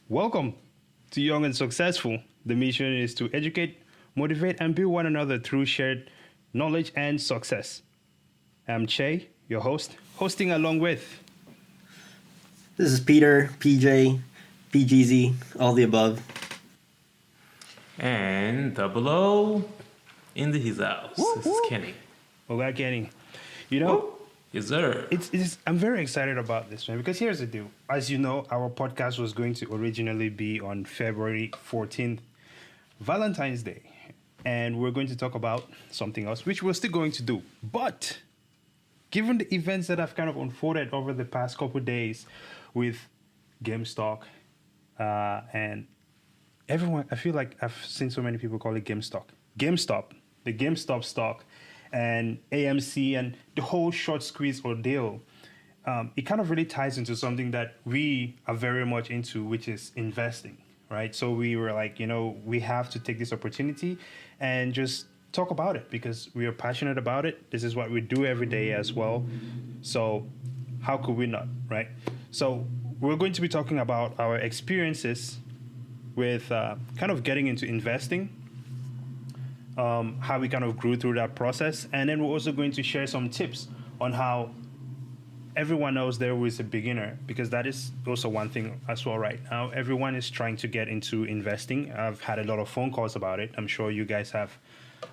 Welcome to Young and Successful. The mission is to educate, motivate, and build one another through shared knowledge and success. I'm Che, your host, hosting along with. This is Peter, PJ, PGZ, all the above. And Double O in his house. Woo, This woo. is Kenny. Oh, God, Kenny. You know, Yes, sir. I'm very excited about this, man, because here's the deal. As you know, our podcast was going to originally be on February 14th, Valentine's Day. And we're going to talk about something else, which we're still going to do. But given the events that have kind of unfolded over the past couple of days with GameStop and everyone, I feel like I've seen so many people call it GameStop. The GameStop stock, and AMC and the whole short squeeze ordeal, it kind of really ties into something that we are very much into, which is investing, right? So we were like, we have to take this opportunity and just talk about it because we are passionate about it. This is what we do every day as well. So how could we not, right? So we're going to be talking about our experiences with kind of getting into investing, how we kind of grew through that process. And then we're also going to share some tips on how everyone knows there was a beginner, because that is also one thing as well right now. Everyone is trying to get into investing. I've had a lot of phone calls about it. I'm sure you guys have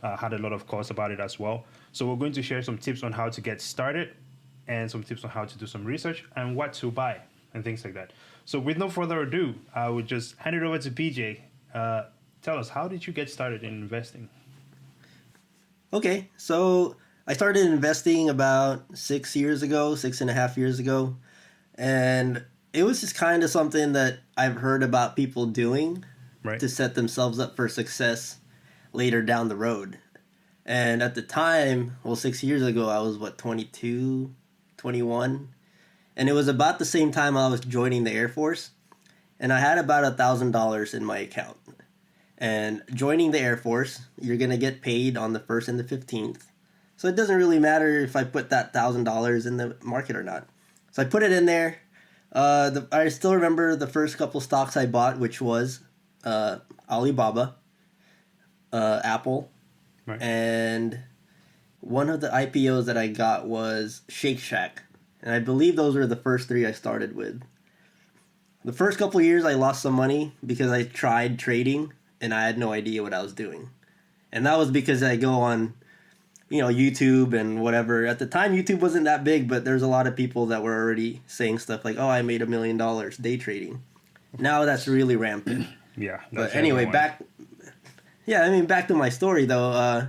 had a lot of calls about it as well. So we're going to share some tips on how to get started and some tips on how to do some research and what to buy and things like that. So with no further ado, I would just hand it over to PJ. Tell us, how did you get started in investing? Okay, so I started investing about 6.5 years ago. And it was just kind of something that I've heard about people doing Right. to set themselves up for success later down the road. And at the time, 6 years ago, I was 22, 21. And it was about the same time I was joining the Air Force. And I had about $1,000 in my account. And joining the Air Force, you're going to get paid on the 1st and the 15th. So it doesn't really matter if I put that $1,000 in the market or not. So I put it in there. I still remember the first couple stocks I bought, which was Alibaba, Apple, Right. and one of the IPOs that I got was Shake Shack. And I believe those were the first three I started with. The first couple of years I lost some money because I tried trading and I had no idea what I was doing. And that was because I go on, YouTube and whatever. At the time, YouTube wasn't that big, but there's a lot of people that were already saying stuff like, oh, I made $1 million day trading. Now that's really rampant. Yeah. But anyway, back to my story though.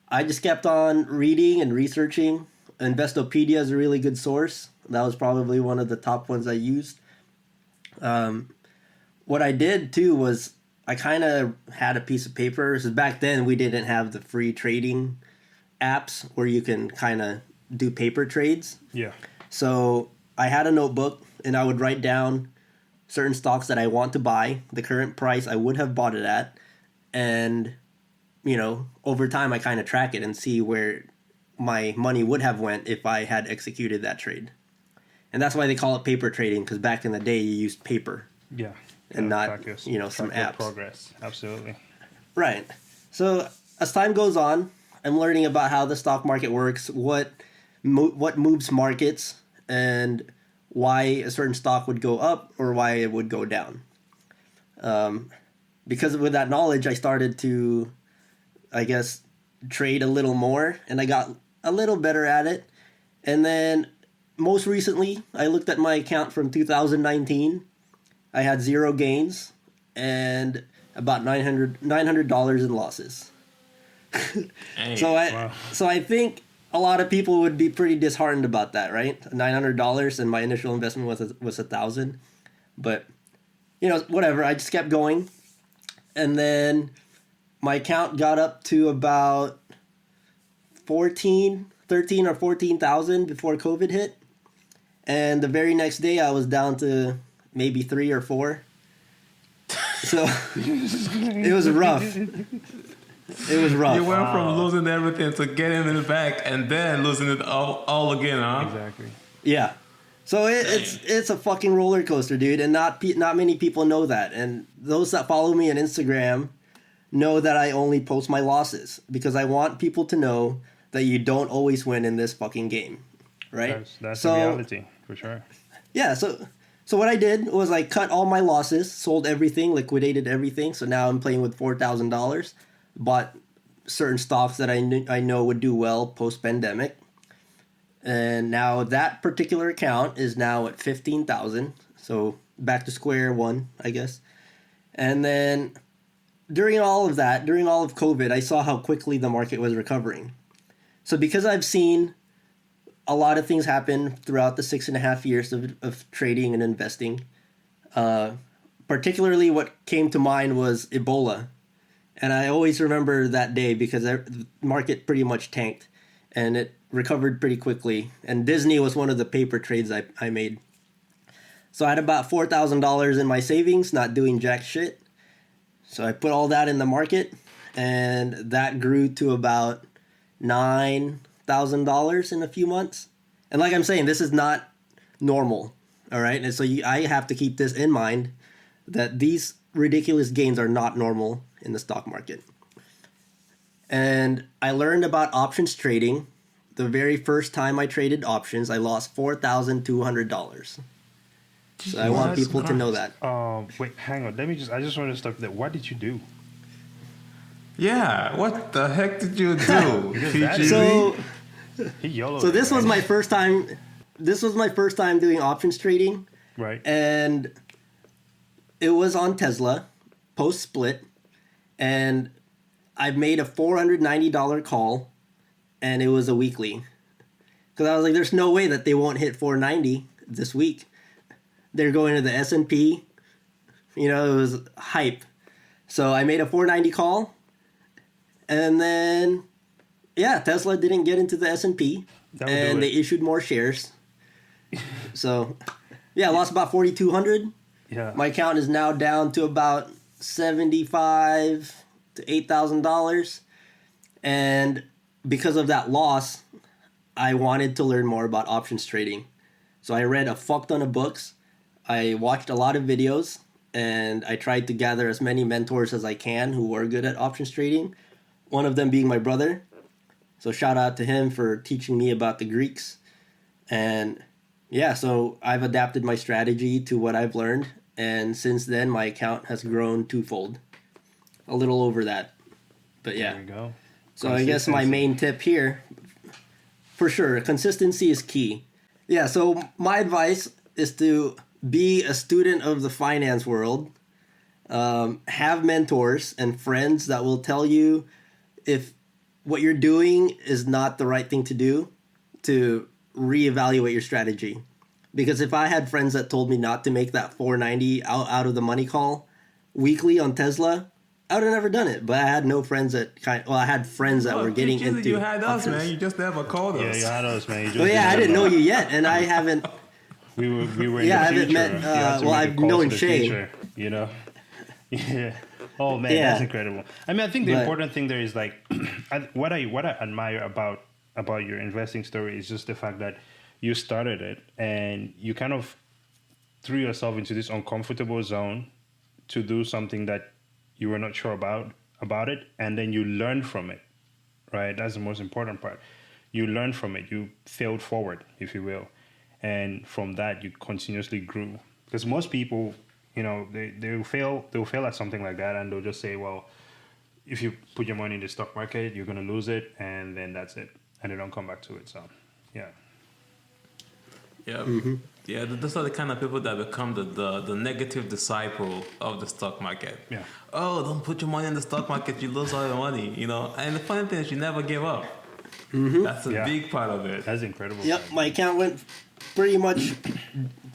I just kept on reading and researching. Investopedia is a really good source. That was probably one of the top ones I used. What I did too was I kind of had a piece of paper. So back then we didn't have the free trading apps where you can kind of do paper trades. Yeah. So I had a notebook and I would write down certain stocks that I want to buy, the current price I would have bought it at, and over time I kind of track it and see where my money would have went if I had executed that trade. And that's why they call it paper trading, because back in the day you used paper. Yeah. And not, track your- some track your apps. progress. Absolutely. Right. So as time goes on, I'm learning about how the stock market works, what moves markets, and why a certain stock would go up or why it would go down. Because with that knowledge, I started to, I guess, trade a little more, and I got a little better at it. And then most recently, I looked at my account from 2019. I had 0 gains and about $900 in losses. Hey, So wow. I think a lot of people would be pretty disheartened about that, right? $900 and my initial investment was $1,000, but whatever. I just kept going, and then my account got up to about 13 or 14,000 before COVID hit, and the very next day I was down to maybe 3 or 4. So it was rough. It was rough. you went from losing everything to getting it back and then losing it all again, huh? Exactly. Yeah. So it's a fucking roller coaster, dude, and not many people know that. And those that follow me on Instagram know that I only post my losses because I want people to know that you don't always win in this fucking game, right? That's so, the reality for sure. Yeah, so what I did was I cut all my losses, sold everything, liquidated everything. So now I'm playing with $4,000. Bought certain stocks that I know would do well post pandemic. And now that particular account is now at 15,000. So back to square one, I guess. And then during all of COVID, I saw how quickly the market was recovering. So because I've seen a lot of things happen throughout the 6.5 years of trading and investing, particularly what came to mind was Ebola. And I always remember that day because the market pretty much tanked and it recovered pretty quickly. And Disney was one of the paper trades I made. So I had about $4,000 in my savings, not doing jack shit. So I put all that in the market, and that grew to about $9,000 in a few months. And like I'm saying, this is not normal, all right? And so I have to keep this in mind, that these ridiculous gains are not normal in the stock market. And I learned about options trading. The very first time I traded options, I lost $4,200. So I want people to know that. Wait, hang on. I just want to stop there. What did you do? Yeah, what the heck did you do? So He YOLO'd So it, this was right? my first time. This was my first time doing options trading, Right. and it was on Tesla, post split, and I made a $490 call, and it was a weekly, because I was like, "There's no way that they won't hit 490 this week." They're going to the S&P. It was hype. So I made a 490 call, and then Tesla didn't get into the S&P, That would do and it. they issued more shares. So I lost about 4,200. Yeah. My account is now down to about $75 to $8,000, and because of that loss, I wanted to learn more about options trading. So I read a fuck ton of books. I watched a lot of videos, and I tried to gather as many mentors as I can who were good at options trading. One of them being my brother. So shout out to him for teaching me about the Greeks. And so I've adapted my strategy to what I've learned. And since then, my account has grown twofold. A little over that. But yeah. There you go. So I guess my main tip here, for sure, consistency is key. Yeah, so my advice is to be a student of the finance world. Have mentors and friends that will tell you if what you're doing is not the right thing to do, to reevaluate your strategy. Because if I had friends that told me not to make that 490 out of the money call weekly on Tesla, I would have never done it. But I had no friends I had friends that were getting into You had us, options. man. You just never called us. Yeah, you had us, man. You just Well, yeah, I didn't know you yet, and I haven't. We were in Yeah, I the haven't future. met, You had to well, make a I've call to known the Shay. future, Yeah. Oh man, Yeah. that's incredible. I mean, I think the But- important thing there is like, what I admire about your investing story is just the fact that you started it and you kind of threw yourself into this uncomfortable zone to do something that you were not sure about it, and then you learned from it, right? That's the most important part. You learned from it. You failed forward, if you will, and from that you continuously grew. Because most people, they'll fail at something like that, and they'll just say, well, if you put your money in the stock market, you're gonna lose it, and then that's it, and they don't come back to it. So, yeah. Yeah, yeah. Those are the kind of people that become the negative disciple of the stock market. Yeah. Oh, don't put your money in the stock market; you lose all your money. And the funny thing is, you never give up. That's a Yeah. big part of it. That's incredible. Yep, my account went pretty much.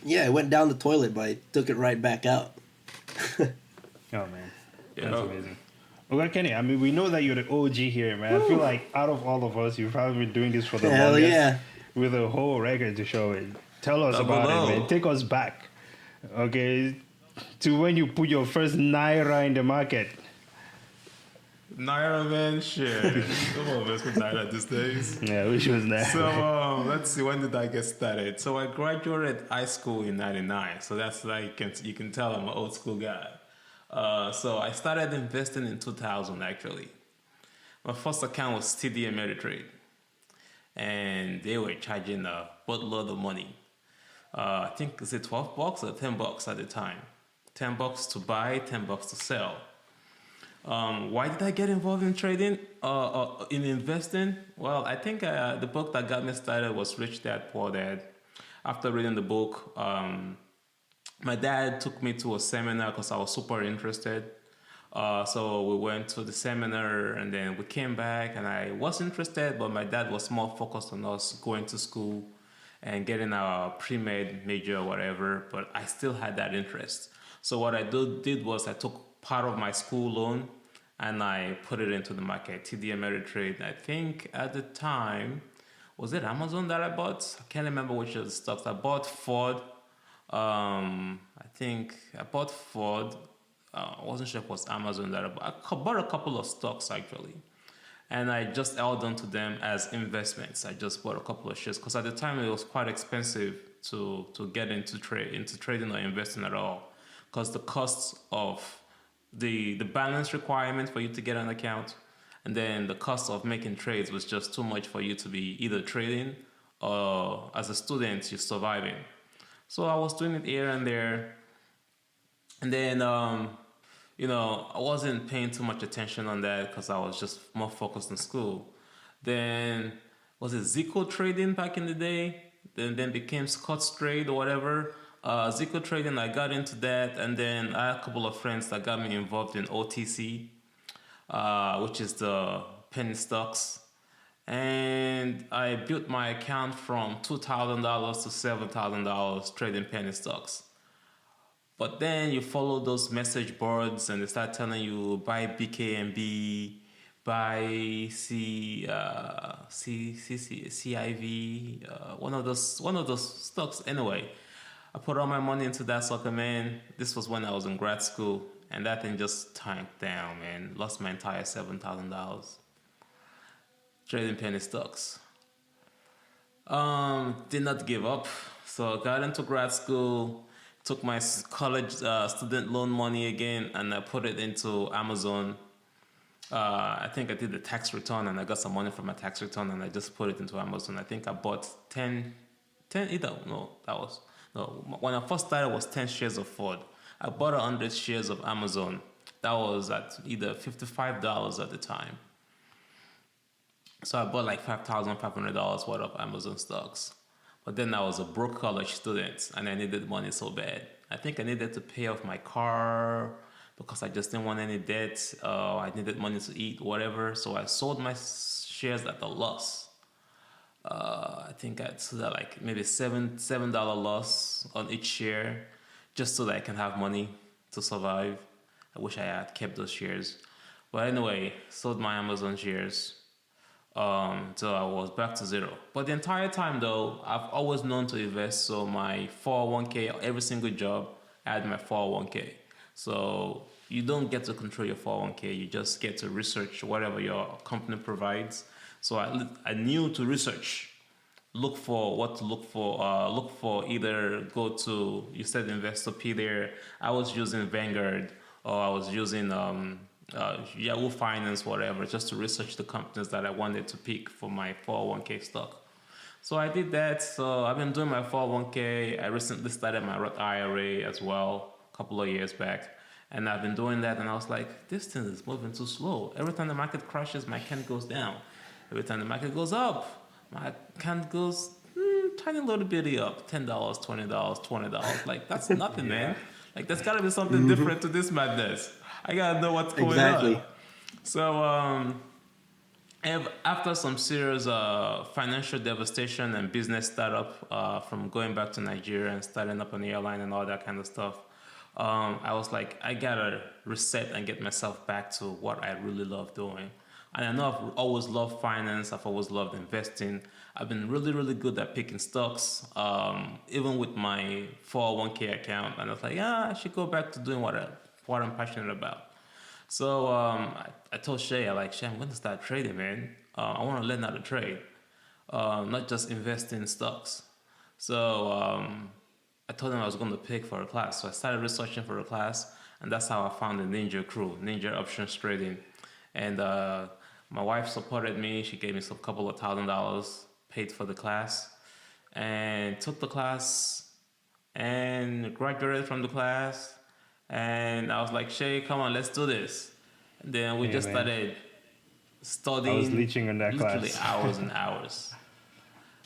It went down the toilet, but I took it right back out. Oh man, Yeah. that's amazing. Okay, Kenny. I mean, we know that you're the OG here, man. I feel like out of all of us, you've probably been doing this for the Hell longest, yeah. with a whole record to show it. Tell us Double about O. it, man. Take us back, okay, to when you put your first naira in the market. Naira, man, shit. Come on, mess with Naira these days. Yeah, I wish it was there. So let's see, when did I get started? So I graduated high school in '99. So that's like you can tell I'm an old school guy. So I started investing in 2000 actually. My first account was TD Ameritrade, and they were charging a boatload of money. I think is it $12 or $10 at the time. $10 to buy, $10 to sell. Why did I get involved in trading? In investing? Well, I think the book that got me started was Rich Dad Poor Dad. After reading the book, my dad took me to a seminar because I was super interested. So we went to the seminar and then we came back and I was interested, but my dad was more focused on us going to school and getting our pre-med major or whatever, but I still had that interest. So what I did was I took part of my school loan and I put it into the market, TD Ameritrade. I think at the time, was it Amazon that I bought? I can't remember which of the stocks. I bought Ford. I think I bought Ford. I wasn't sure if it was Amazon that I bought. I bought a couple of stocks actually. And I just held on to them as investments. I just bought a couple of shares because at the time it was quite expensive to get into trading or investing at all, because the costs of the balance requirement for you to get an account and then the cost of making trades was just too much for you to be either trading or as a student you're surviving. So I was doing it here and there, and then I wasn't paying too much attention on that because I was just more focused on school. Then was it Zico trading back in the day? Then became Scott's Trade or whatever. Zico trading, I got into that, and then I had a couple of friends that got me involved in OTC, which is the penny stocks. And I built my account from $2,000 to $7,000 trading penny stocks. But then you follow those message boards and they start telling you buy BKMB, buy CIV, one of those stocks. Anyway, I put all my money into that sucker, man. This was when I was in grad school, and that thing just tanked down, man. Lost my entire $7,000 trading penny stocks. Did not give up, so I got into grad school. Took my college student loan money again and I put it into Amazon. I think I did the tax return and I got some money from my tax return and I just put it into Amazon. I think I bought 10 when I first started it was 10 shares of Ford. I bought 100 shares of Amazon. That was at either $55 at the time. So I bought like $5,500 worth of Amazon stocks. But then I was a broke college student and I needed money so bad. I think I needed to pay off my car because I just didn't want any debt. I needed money to eat, whatever. So I sold my shares at a loss. I think I sold at like maybe $7 loss on each share just so that I can have money to survive. I wish I had kept those shares. But anyway, sold my Amazon shares. So I was back to zero. But the entire time though, I've always known to invest. So my 401k, every single job, I had my 401k. So you don't get to control your 401k. You just get to research whatever your company provides. So I knew to research, look for what to look for. Look for either go to, you said Investopedia there. I was using Vanguard or I was using Yahoo Finance, whatever, just to research the companies that I wanted to pick for my 401k stock. So I did that. So I've been doing my 401k. I recently started my Roth IRA as well, a couple of years back. And I've been doing that and I was like, this thing is moving too slow. Every time the market crashes, my account goes down. Every time the market goes up, my account goes tiny little bitty up, $10, $20, $20. Like, that's nothing, man. Like, there's gotta be something different to this madness. I gotta know what's going on. So, after some serious financial devastation and business startup from going back to Nigeria and starting up an airline and all that kind of stuff, I was like, I gotta reset and get myself back to what I really love doing. And I know I've always loved finance. I've always loved investing. I've been really, really good at picking stocks, even with my 401k account. And I was like, I should go back to doing what I'm passionate about. So I told Shay, Shay, I'm going to start trading, man. I want to learn how to trade, not just invest in stocks. So I told him I was going to pick for a class. So I started researching for a class, and that's how I found the Ninja Crew, Ninja Options Trading. And my wife supported me. She gave me some couple of $1,000, paid for the class, and took the class and graduated from the class. And I was like, Shay, come on, let's do this. And then we Yeah, just man. started studying I was leeching on that literally class. hours and hours.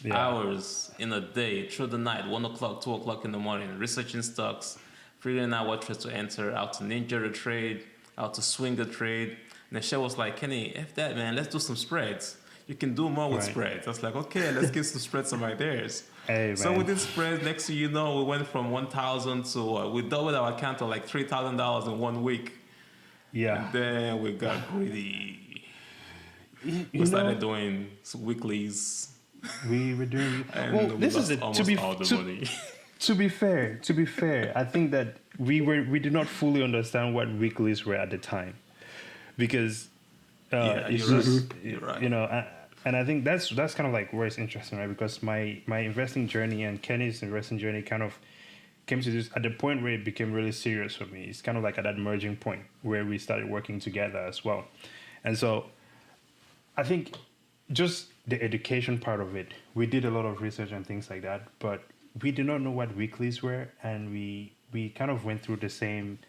Yeah. Hours in a day, through the night, 1 o'clock, 2 o'clock in the morning, researching stocks, figuring out what trades to enter, how to ninja a trade, how to swing a trade. And then Shay was like, Kenny, F that, man, let's do some spreads. You can do more with Right. spreads. I was like, okay, let's get some spreads some ideas. Hey, So man. we did spreads. Next thing you know, we went from 1,000 to we doubled our account to like $3,000 in 1 week. Yeah. And then we got greedy. You We know, started doing weeklies, we were doing. and Well, we this lost is it. almost all the money. To be fair, I think that we did not fully understand what weeklies were at the time, because Yeah, it's you're right. just You're right. you know, and I think that's kind of like where it's interesting, right? Because my investing journey and Kenny's investing journey kind of came to this at the point where it became really serious for me. It's kind of like at that merging point where we started working together as well, and so I think just the education part of it, we did a lot of research and things like that, but we did not know what weeklies were, and we kind of went through the same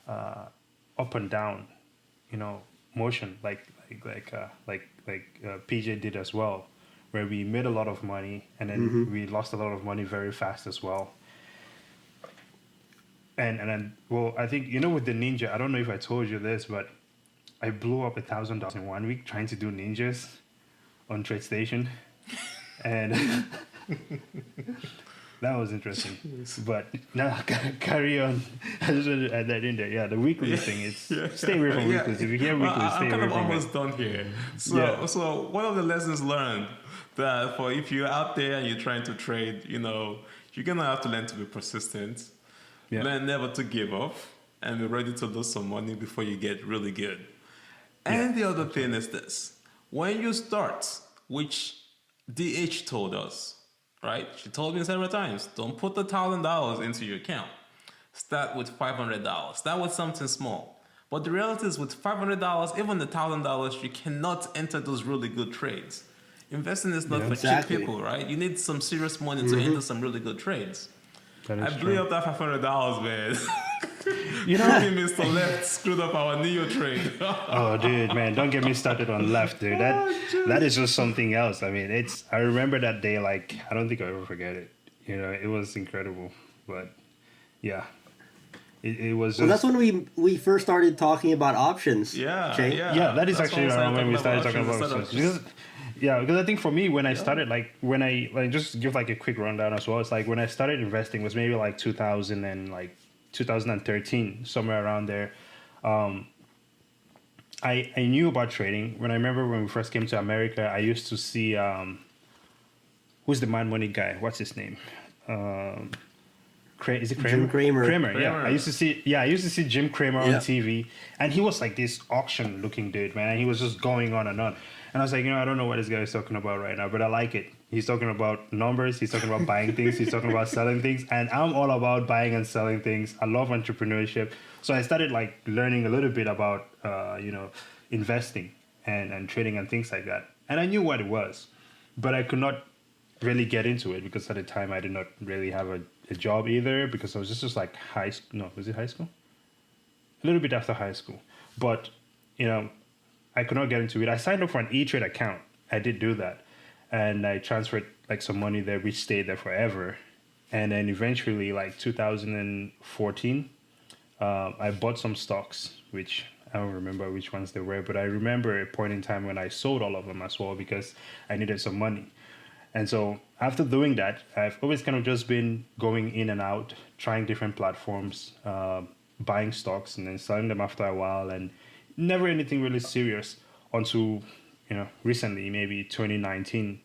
up and down, motion like PJ did as well, where we made a lot of money and then we lost a lot of money very fast as well. And then, well, I think with the ninja, I don't know if I told you this, but I blew up $1,000 in 1 week trying to do ninjas on TradeStation, and that was interesting. But now carry on. I just wanted to add that in there. Yeah, the weekly thing. It's stay away from weeklies. If you hear Well, weeklies, stay I'm kind away of from almost it. done here. So, Yeah. so one of the lessons learned that for if you're out there and you're trying to trade, you're gonna have to learn to be persistent. Yeah. Learn never to give up and be ready to lose some money before you get really good. And the other thing is this: when you start, which DH told us, right? She told me several times, don't put the $1,000 into your account. Start with $500. Start with something small. But the reality is, with $500, even the $1,000, you cannot enter those really good trades. Investing is not for Exactly. cheap people, right? You need some serious money to enter some really good trades. That I is blew true. up that $500, man. You know, Me, Mr. Left screwed up our Neo trade. oh, dude, man, don't get me started on left, dude. That is just something else. I mean, I remember that day like I don't think I'll ever forget it. It was incredible. But yeah, it was just. Well, that's when we first started talking about options. Yeah, Jay. yeah. Yeah, that is That's actually what I'm around when we saying, started talking about options options. instead of Because, yeah, because I think for me, when I started, when I just give like a quick rundown as well. It's like when I started investing was maybe like 2000 and like 2013, somewhere around there. I knew about trading. When I remember when we first came to America, I used to see who's the Mad Money guy? What's his name? Is it Kramer? Jim Cramer. Yeah. Cramer. I used to see Jim Cramer on Yeah. TV, and he was like this auction looking dude, man. And he was just going on and on. And I was like, I don't know what this guy is talking about right now, but I like it. He's talking about numbers. He's talking about buying things. He's talking about selling things. And I'm all about buying and selling things. I love entrepreneurship. So I started like learning a little bit about, investing and trading and things like that. And I knew what it was, but I could not really get into it because at the time I did not really have a job either, because I was just like was it high school? A little bit after high school. But, I could not get into it. I signed up for an E-Trade account. I did do that. And I transferred like some money there, which stayed there forever. And then eventually, like 2014, I bought some stocks, which I don't remember which ones they were, but I remember a point in time when I sold all of them as well because I needed some money. And so after doing that, I've always kind of just been going in and out, trying different platforms, buying stocks and then selling them after a while, and never anything really serious until, recently, maybe 2019.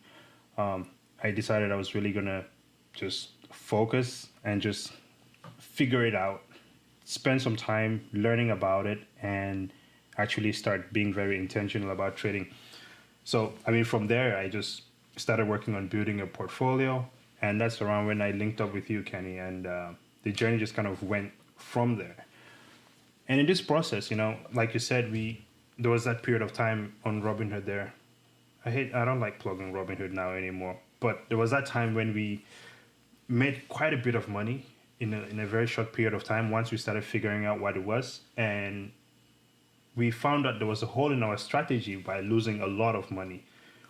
I decided I was really going to just focus and just figure it out, spend some time learning about it, and actually start being very intentional about trading. So, I mean, from there, I just started working on building a portfolio, and that's around when I linked up with you, Kenny, and the journey just kind of went from there. And in this process, like you said, there was that period of time on Robinhood there. I don't like plugging Robinhood now anymore, but there was that time when we made quite a bit of money in a very short period of time once we started figuring out what it was, and we found that there was a hole in our strategy by losing a lot of money,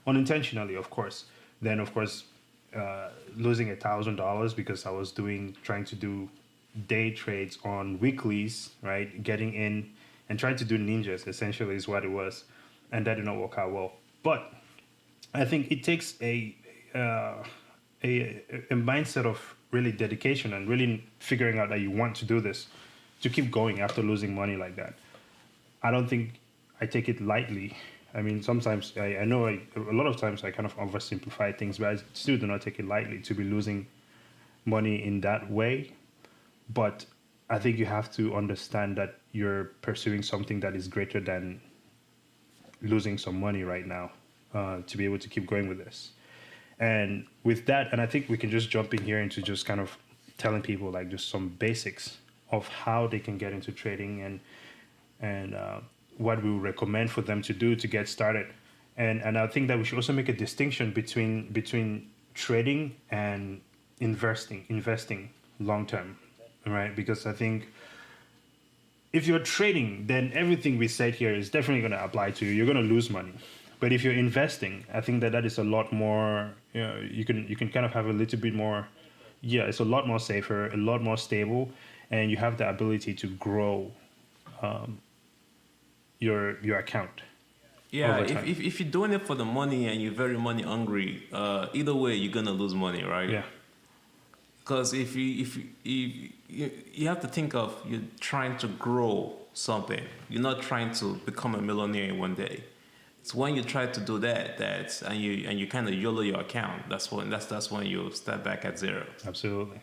unintentionally, of course. Then, of course, losing $1,000 because I was trying to do day trades on weeklies, right? Getting in and trying to do ninjas essentially is what it was, and that did not work out well. But I think it takes a mindset of really dedication and really figuring out that you want to do this to keep going after losing money like that. I don't think I take it lightly. I mean, sometimes I know a lot of times I kind of oversimplify things, but I still do not take it lightly to be losing money in that way. But I think you have to understand that you're pursuing something that is greater than losing some money right now to be able to keep going with this. And with that, and I think we can just jump in here into just kind of telling people like just some basics of how they can get into trading and what we would recommend for them to do to get started. And I think that we should also make a distinction between trading and investing long term, right? Because I think if you're trading, then everything we said here is definitely going to apply to you. You're going to lose money. But if you're investing, I think that is a lot more, you can kind of have a little bit more, it's a lot more safer, a lot more stable, and you have the ability to grow your account. Yeah, if you're doing it for the money and you're very money hungry, either way you're gonna lose money, right? Yeah. Because if you have to think of you're trying to grow something, you're not trying to become a millionaire in one day. It's when you try to do that and you kind of YOLO your account. That's when you start back at zero. Absolutely.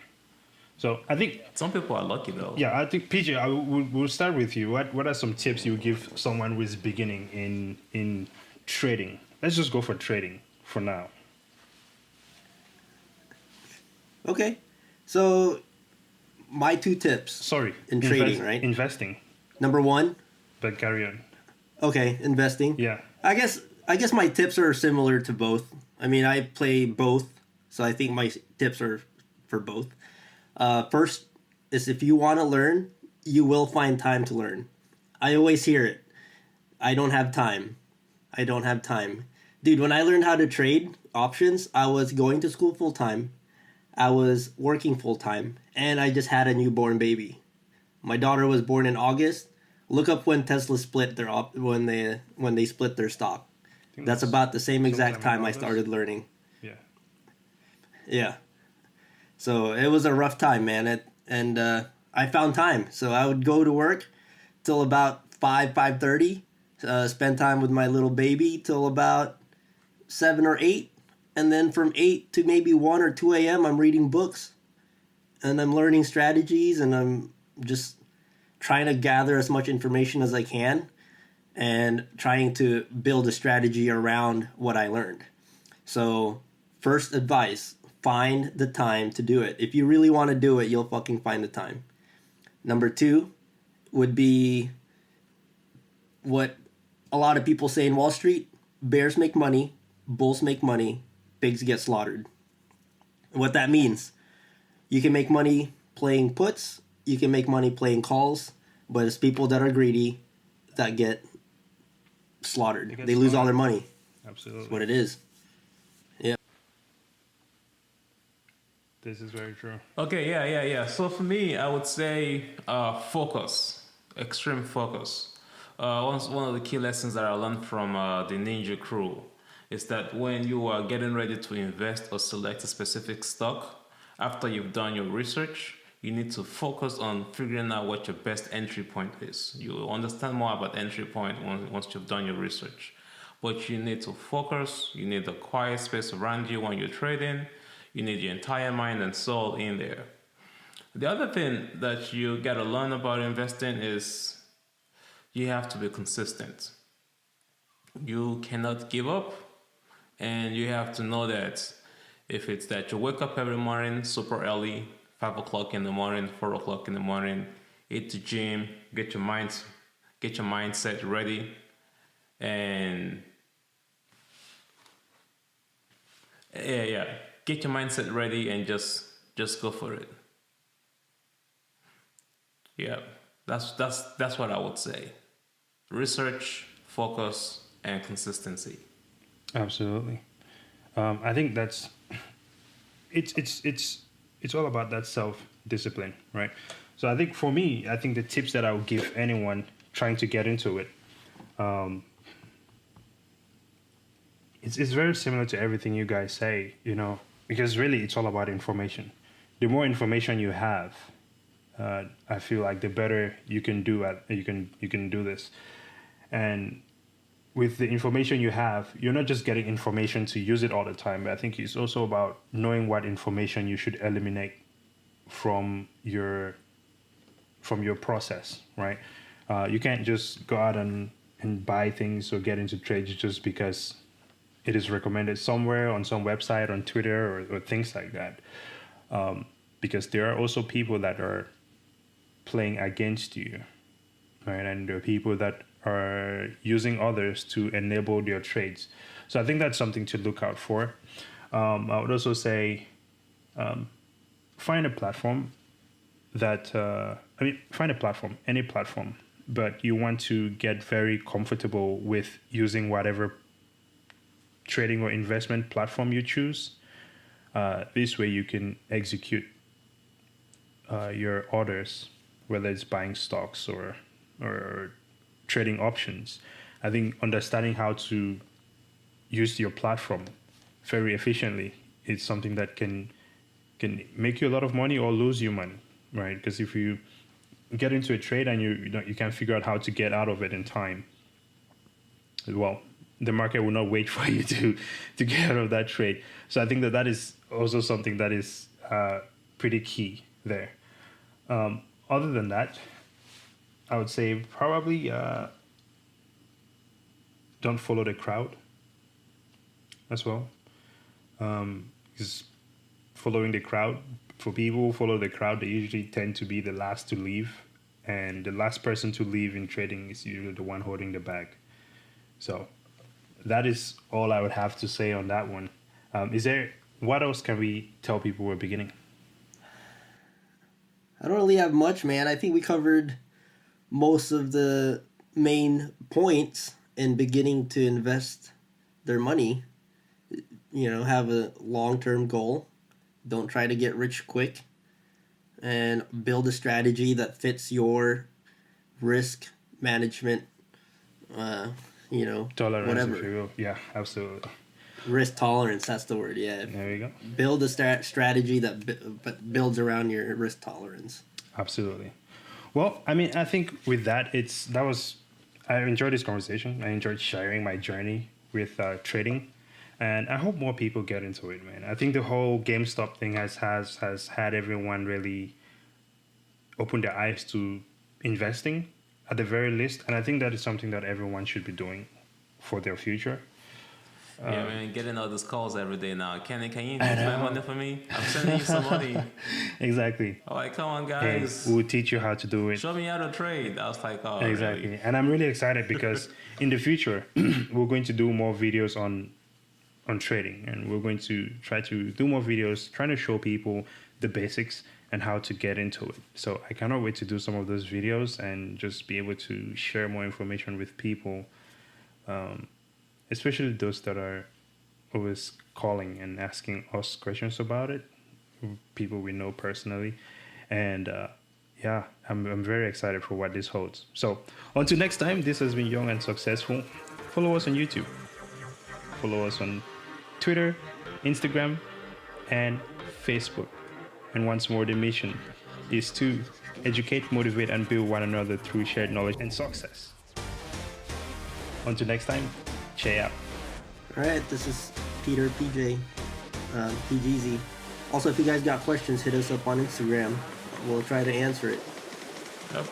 So I think some people are lucky though. Yeah, I think PJ, we'll start with you. What are some tips you would give someone who is beginning in trading? Let's just go for trading for now. Okay, so my 2 tips. Sorry, in trading, right? Investing. Number 1. But carry on. Okay, investing. Yeah. I guess my tips are similar to both. I mean, I play both, so I think my tips are for both. First is if you want to learn, you will find time to learn. I always hear it. I don't have time. I don't have time. Dude, when I learned how to trade options, I was going to school full time. I was working full time, and I just had a newborn baby. My daughter was born in August. Look up when Tesla split when they split their stock. That's about the same exact time I started learning. Yeah. Yeah. So it was a rough time, man. And I found time. So I would go to work till about 5:30, spend time with my little baby till about 7 or 8. And then from 8 to maybe 1 or 2 a.m., I'm reading books. And I'm learning strategies, and I'm just trying to gather as much information as I can and trying to build a strategy around what I learned. So first advice, find the time to do it. If you really want to do it, you'll fucking find the time. Number 2 would be what a lot of people say in Wall Street: bears make money, bulls make money, pigs get slaughtered. What that means, you can make money playing puts, you can make money playing calls, but it's people that are greedy that get slaughtered. They lose all their money. Absolutely. That's what it is. Yeah. This is very true. Okay, yeah. So for me, I would say focus, extreme focus. One of the key lessons that I learned from the Ninja Crew is that when you are getting ready to invest or select a specific stock, after you've done your research, you need to focus on figuring out what your best entry point is. You will understand more about entry point once you've done your research. But you need to focus, you need a quiet space around you when you're trading, you need your entire mind and soul in there. The other thing that you gotta learn about investing is you have to be consistent. You cannot give up, and you have to know that if it's that you wake up every morning super early, 5 o'clock in the morning, 4 o'clock in the morning, hit the gym, get your mindset ready, and get your mindset ready and just go for it. Yeah, that's what I would say. Research, focus, and consistency. Absolutely. I think that's it's all about that self discipline, right? So I think for me, I think the tips that I would give anyone trying to get into it, it's very similar to everything you guys say, because really it's all about information. The more information you have, I feel like the better you can do this. And with the information you have, you're not just getting information to use it all the time, but I think it's also about knowing what information you should eliminate from your process, right? You can't just go out and buy things or get into trades just because it is recommended somewhere on some website, on Twitter, or things like that. Because there are also people that are playing against you, right? And there are people that are using others to enable their trades. So I think that's something to look out for. I would also say find a platform find a platform, any platform, but you want to get very comfortable with using whatever trading or investment platform you choose. This way you can execute your orders, whether it's buying stocks or trading options. I think understanding how to use your platform very efficiently is something that can make you a lot of money or lose you money, right? Because if you get into a trade and you can't figure out how to get out of it in time, well, the market will not wait for you to get out of that trade. So I think that is also something that is pretty key there. Other than that, I would say probably don't follow the crowd as well. Because following the crowd, for people who follow the crowd, they usually tend to be the last to leave. And the last person to leave in trading is usually the one holding the bag. So that is all I would have to say on that one. What else can we tell people we're beginning? I don't really have much, man. I think we covered most of the main points in beginning to invest their money. Have a long-term goal. Don't try to get rich quick. And build a strategy that fits your risk management, Tolerance, whatever. if you will. Yeah, absolutely. Risk tolerance, that's the word, yeah. There you go. Build a strategy that builds around your risk tolerance. Absolutely. Well, I think with that, I enjoyed this conversation. I enjoyed sharing my journey with trading, and I hope more people get into it, man. I think the whole GameStop thing has had everyone really open their eyes to investing at the very least, and I think that is something that everyone should be doing for their future. Yeah, man, getting all those calls every day now. Can you invest my money for me? I'm sending you some money. Exactly. I'm like, come on, Hey, guys. we'll teach you how to do it. Show me how to trade. I was like, oh, Exactly. really? And I'm really excited because in the future, we're going to do more videos on trading, and we're going to try to do more videos trying to show people the basics and how to get into it. So I cannot wait to do some of those videos and just be able to share more information with people, especially those that are always calling and asking us questions about it, people we know personally. And I'm very excited for what this holds. So until next time, this has been Young and Successful. Follow us on YouTube. Follow us on Twitter, Instagram, and Facebook. And once more, the mission is to educate, motivate, and build one another through shared knowledge and success. Until next time, cheer out. All right, this is Peter PJ, PGZ. Also, if you guys got questions, hit us up on Instagram. We'll try to answer it. Yep.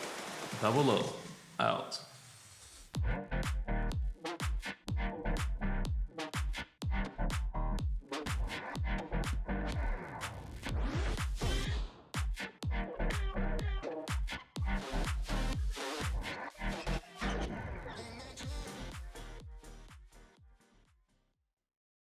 Double O. Out.